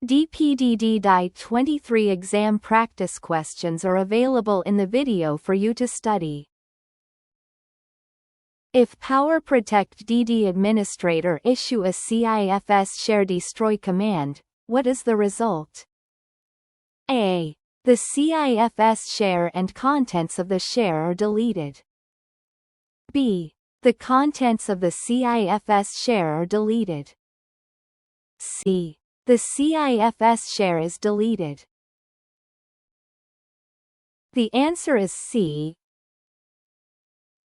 D-PDD-DY-23 exam practice questions are available in the video for you to study. If PowerProtect DD administrator issue a CIFS share destroy command, what is the result? A. The CIFS share and contents of the share are deleted. B. The contents of the CIFS share are deleted. C. The CIFS share is deleted. The answer is C.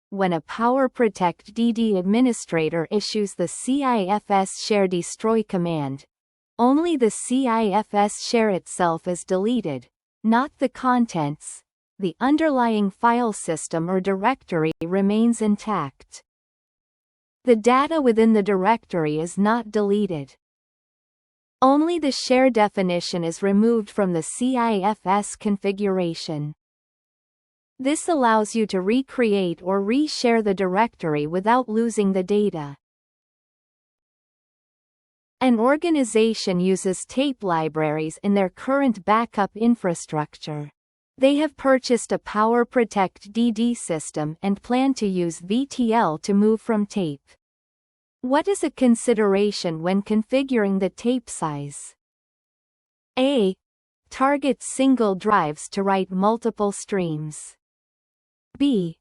When a PowerProtect DD administrator issues the CIFS share destroy command, only the CIFS share itself is deleted, not the contents. The underlying file system or directory remains intact. The data within the directory is not deleted. Only the share definition is removed from the CIFS configuration. This allows you to recreate or re-share the directory without losing the data. An organization uses tape libraries in their current backup infrastructure. They have purchased a PowerProtect DD system and plan to use VTL to move from tape. What is a consideration when configuring the tape size? A. Target single drives to write multiple streams. B.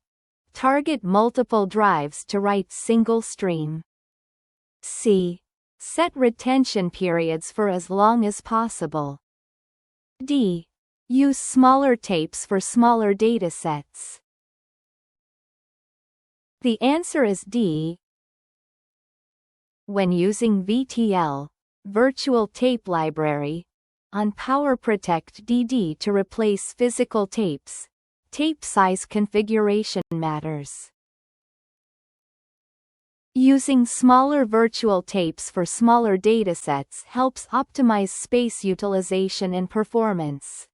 Target multiple drives to write single stream. C. Set retention periods for as long as possible. D. Use smaller tapes for smaller datasets. The answer is D. When using VTL, Virtual Tape Library, on PowerProtect DD to replace physical tapes, tape size configuration matters. Using smaller virtual tapes for smaller datasets helps optimize space utilization and performance.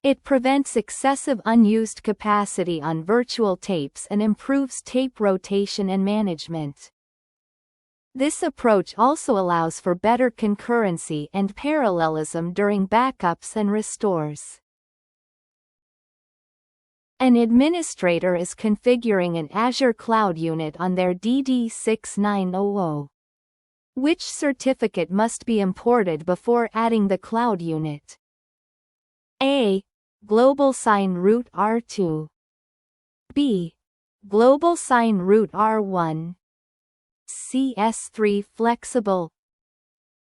It prevents excessive unused capacity on virtual tapes and improves tape rotation and management. This approach also allows for better concurrency and parallelism during backups and restores. An administrator is configuring an Azure Cloud unit on their DD6900. Which certificate must be imported before adding the cloud unit? A. Global Sign Root R2. B. Global Sign Root R1. CS3 Flexible.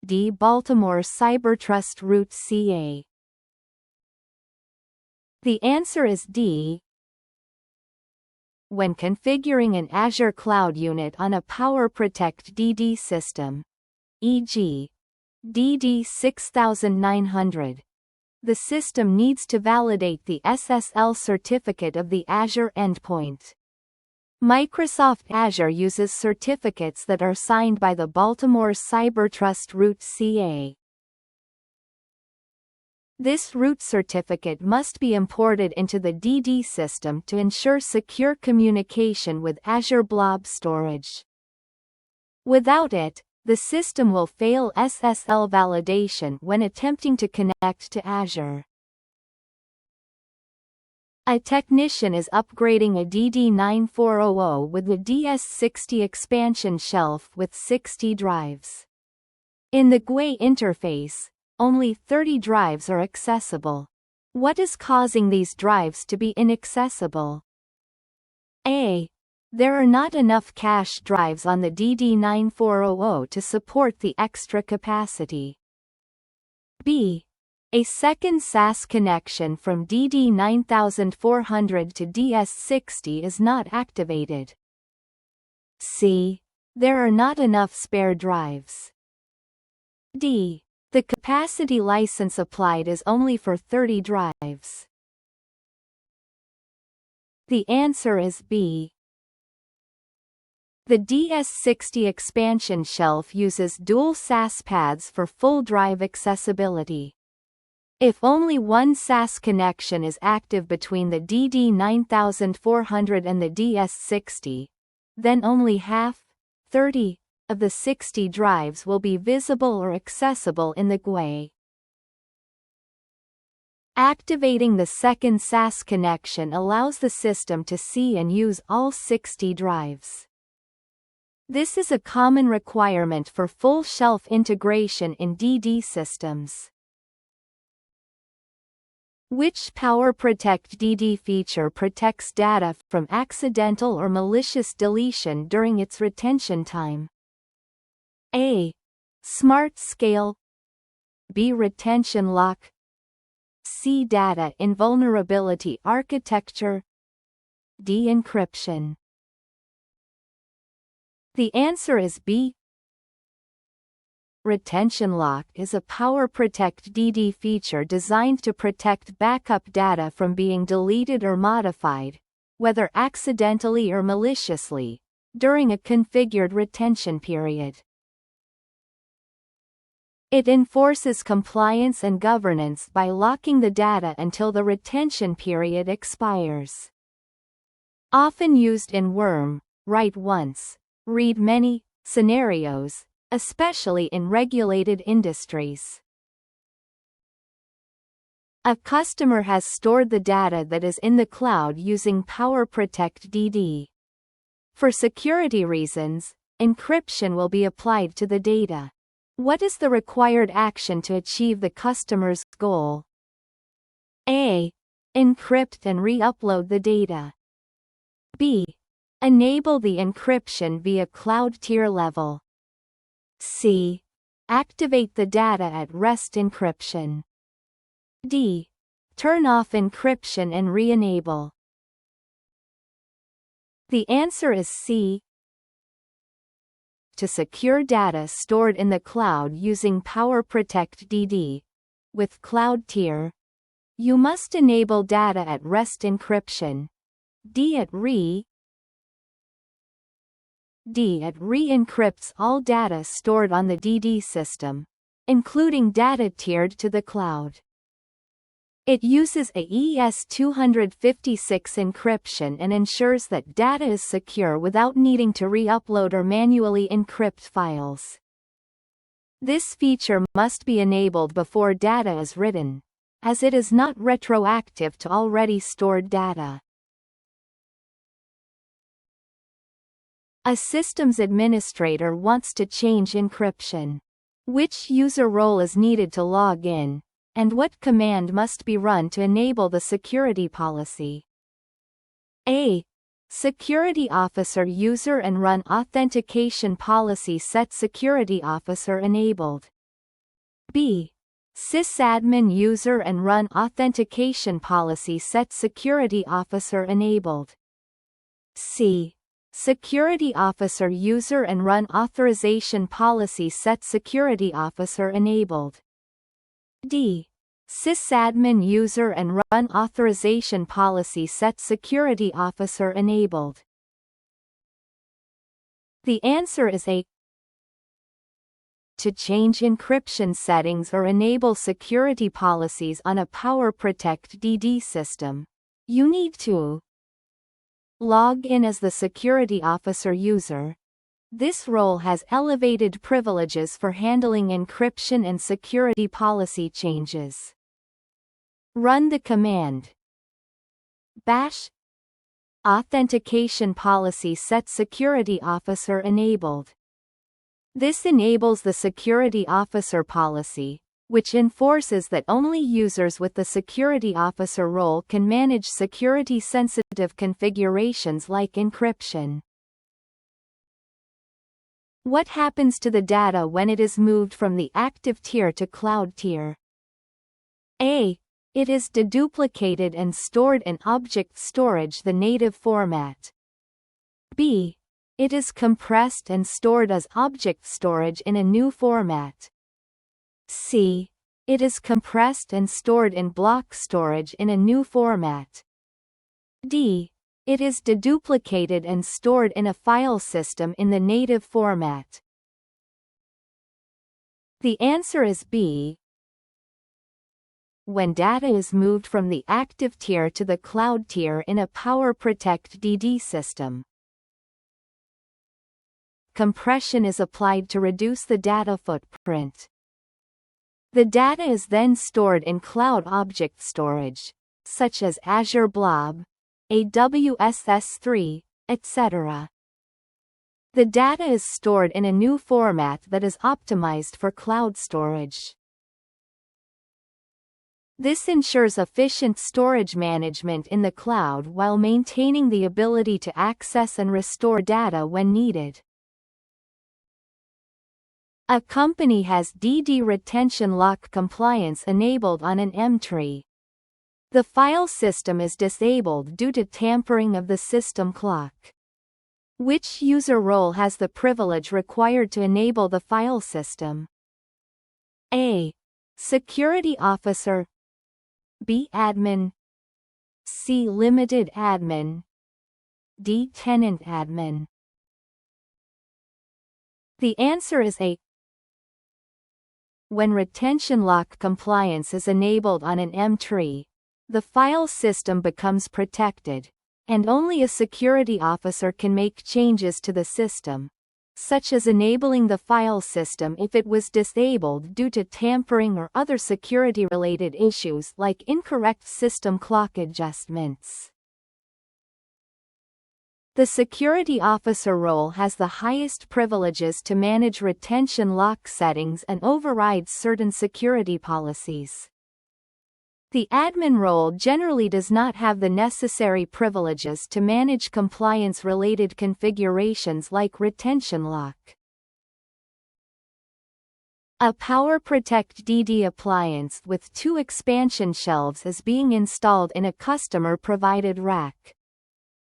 D. Baltimore CyberTrust Root CA. The answer is D. When configuring an Azure Cloud unit on a PowerProtect DD system, e.g., DD6900, the system needs to validate the SSL certificate of the Azure endpoint. Microsoft Azure uses certificates that are signed by the Baltimore CyberTrust Root CA. This root certificate must be imported into the DD system to ensure secure communication with Azure Blob Storage. Without it, the system will fail SSL validation when attempting to connect to Azure. A technician is upgrading a DD9400 with the DS60 expansion shelf with 60 drives. In the GUI interface, only 30 drives are accessible. What is causing these drives to be inaccessible? A. There are not enough cache drives on the DD9400 to support the extra capacity. B. A second SAS connection from DD9400 to DS60 is not activated. C. There are not enough spare drives. D. The capacity license applied is only for 30 drives. The answer is B. The DS60 expansion shelf uses dual SAS paths for full drive accessibility. If only one SAS connection is active between the DD9400 and the DS60, then only half, 30, of the 60 drives will be visible or accessible in the GUI. Activating the second SAS connection allows the system to see and use all 60 drives. This is a common requirement for full shelf integration in DD systems. Which PowerProtect DD feature protects data from accidental or malicious deletion during its retention time? A. Smart Scale. B. Retention Lock. C. Data Invulnerability Architecture. D. Encryption. The answer is B. Retention Lock is a PowerProtect DD feature designed to protect backup data from being deleted or modified, whether accidentally or maliciously, during a configured retention period. It enforces compliance and governance by locking the data until the retention period expires. Often used in worm, write once, read many scenarios, especially in regulated industries. A customer has stored the data that is in the cloud using PowerProtect DD. For security reasons, encryption will be applied to the data. What is the required action to achieve the customer's goal? A. Encrypt and re-upload the data. B. Enable the encryption via cloud tier level. C. Activate the data at rest encryption. D. Turn off encryption and re-enable. The answer is C. To secure data stored in the cloud using PowerProtect DD, with Cloud Tier, you must enable data at rest encryption. D at re encrypts all data stored on the DD system, including data tiered to the cloud. It uses a ES-256 encryption and ensures that data is secure without needing to re-upload or manually encrypt files. This feature must be enabled before data is written, as it is not retroactive to already stored data. A systems administrator wants to change encryption. Which user role is needed to log in, and what command must be run to enable the security policy? A. Security Officer User and Run Authentication Policy Set Security Officer Enabled. B. Sysadmin User and Run Authentication Policy Set Security Officer Enabled. C. Security Officer User and Run Authorization Policy Set Security Officer Enabled. D. Sysadmin User and Run Authorization Policy Set Security Officer Enabled. The answer is A. To change encryption settings or enable security policies on a PowerProtect DD system, you need to log in as the security officer user. This role has elevated privileges for handling encryption and security policy changes. Run the command bash authentication policy set security officer enabled. This enables the security officer policy, which enforces that only users with the security officer role can manage security-sensitive configurations like encryption. What happens to the data when it is moved from the active tier to cloud tier? A. It is deduplicated and stored in object storage, the native format. B. It is compressed and stored as object storage in a new format. C. It is compressed and stored in block storage in a new format. D. It is deduplicated and stored in a file system in the native format. The answer is B. When data is moved from the active tier to the cloud tier in a PowerProtect DD system, compression is applied to reduce the data footprint. The data is then stored in cloud object storage, such as Azure Blob, AWS S3, etc. The data is stored in a new format that is optimized for cloud storage. This ensures efficient storage management in the cloud while maintaining the ability to access and restore data when needed. A company has DD retention lock compliance enabled on an M tree. The file system is disabled due to tampering of the system clock. Which user role has the privilege required to enable the file system? A. Security officer. B. Admin. C. Limited admin. D. Tenant admin. The answer is A. When retention lock compliance is enabled on an M tree, the file system becomes protected, and only a security officer can make changes to the system, such as enabling the file system if it was disabled due to tampering or other security-related issues like incorrect system clock adjustments. The security officer role has the highest privileges to manage retention lock settings and overrides certain security policies. The admin role generally does not have the necessary privileges to manage compliance-related configurations like retention lock. A PowerProtect DD appliance with 2 expansion shelves is being installed in a customer-provided rack.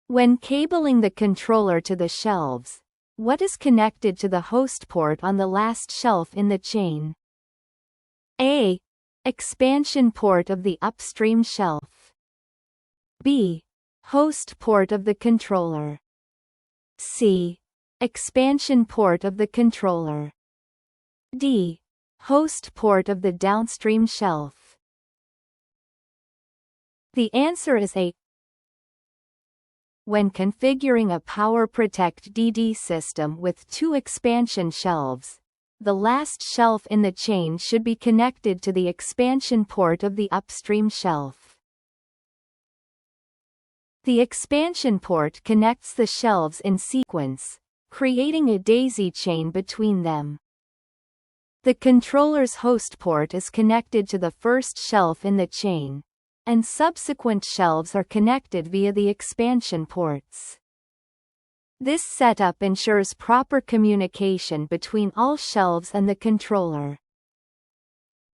When cabling the controller to the shelves, what is connected to the host port on the last shelf in the chain? A. Expansion port of the upstream shelf. B. Host port of the controller. C. Expansion port of the controller. D. Host port of the downstream shelf. The answer is A. When configuring a PowerProtect DD system with 2 expansion shelves, the last shelf in the chain should be connected to the expansion port of the upstream shelf. The expansion port connects the shelves in sequence, creating a daisy chain between them. The controller's host port is connected to the first shelf in the chain, and subsequent shelves are connected via the expansion ports. This setup ensures proper communication between all shelves and the controller.